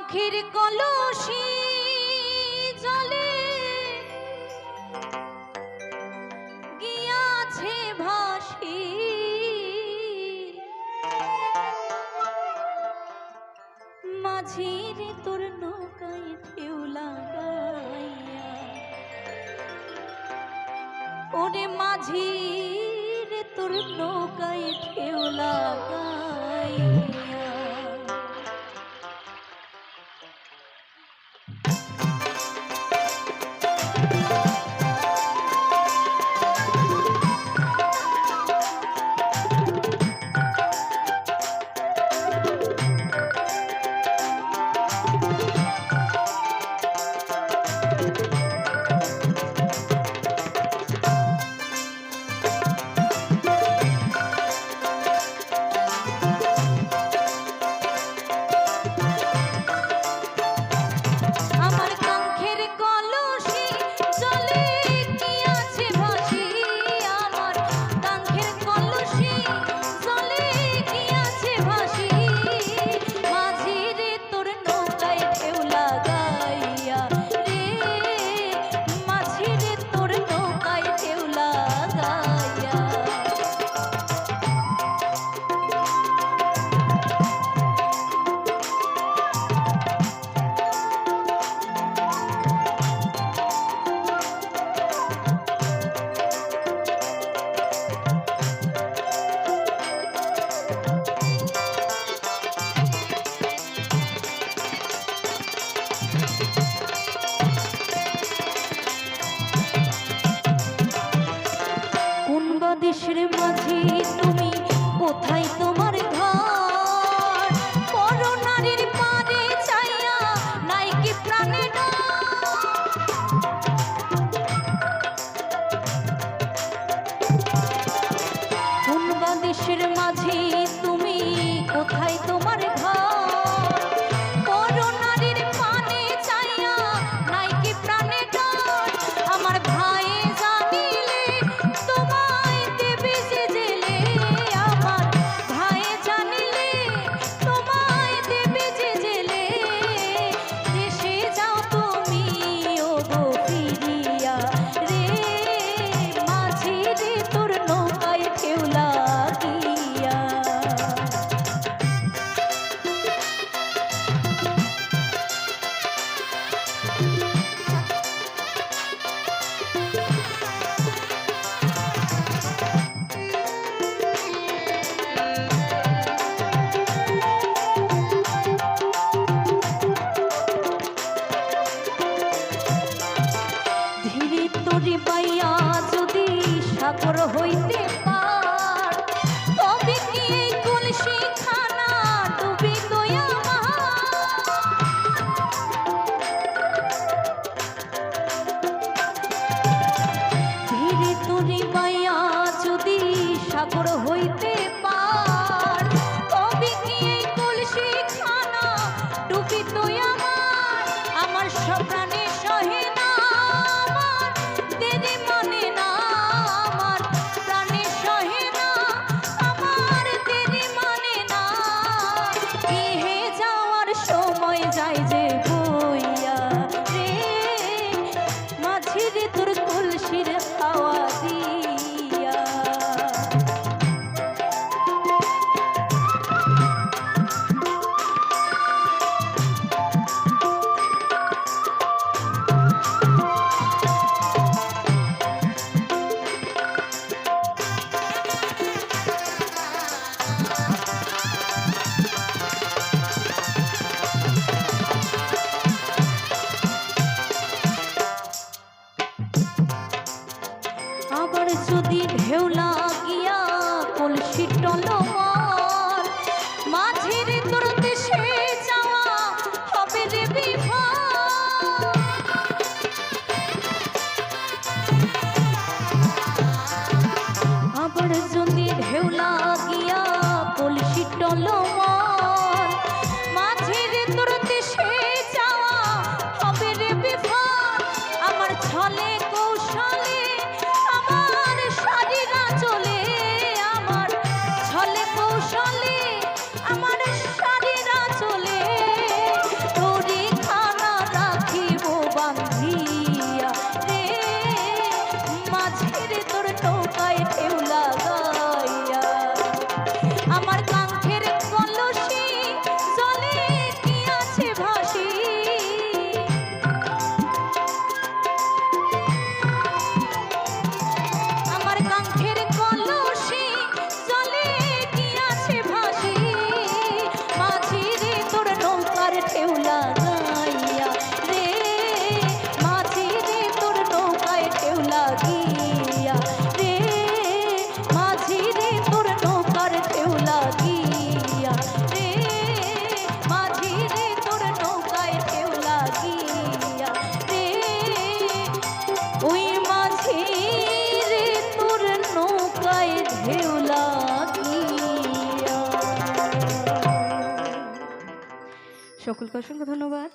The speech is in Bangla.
কাঙ্ক্ষের কলসি জলে গিয়াছে ভাসি, মাঝির তোর নৌকায় ঢেউ লাগাইয়া, ওরে মাঝির তোর নৌকায় ঢেউ লাগাইয়া। দেশের মাঝি তুমি কোথায় তোমার ঘর, করোনারির পারে চাইয়া নাই কি প্রাণে কোন দেশের মাঝি তুমি কোথায় তোমার ঘর, করোনারির পানে চাইয়া নাই কি প্রাণে ডর। আমার ভাই জানিলে তোমায় দেবে যে জেলে, আমার ভাই জানিলে তোমায় দেবে যে জেলে, দেশে যাও তুমি ও গো ফিরিয়া রে, মাঝি রে তোর নৌকায় ঢেউ লাগিয়া। ধীরে তোরে পাইয়া যদি সাগর হইতে পার, তবে কি এই কলসি খানা ডুবি দয়া ধীরে তোরে পাইয়া যদি সাগর হইতে পার, তবে কি এই কলসি খানা ডুবি দয়া আমার সব প্রাণে সহে না, আমার দেরি মানে না, আমার প্রাণে সহে না, আমার দেরি মানে না, ইহে যাওয়ার সময় যায় যে বইয়া রে, মাঝির তোর কলসির হাওয়া দিয়া। আবার যদি ঢেউ লাগিয়া কলসি টলমল, মাঝির তোর দেশে যাওয়া হবে রে বিফল। আবার যদি ঢেউ লাগিয়া কলসি টলমল, মাঝির তোর দেশে যাওয়া হবে রে বিফল। আমার ছলে কৌশলে আমার শারীর লাগিয়া রে মাঝি রে তোর নৌকার ঢেউ লাগিয়া রে মাঝি রে তোর নৌকায় ঢেউ লাগিয়া রে ওই মাঝি রে তোর নৌকায় ঢেউ লাগিয়া। সকলকে অসংখ্য ধন্যবাদ।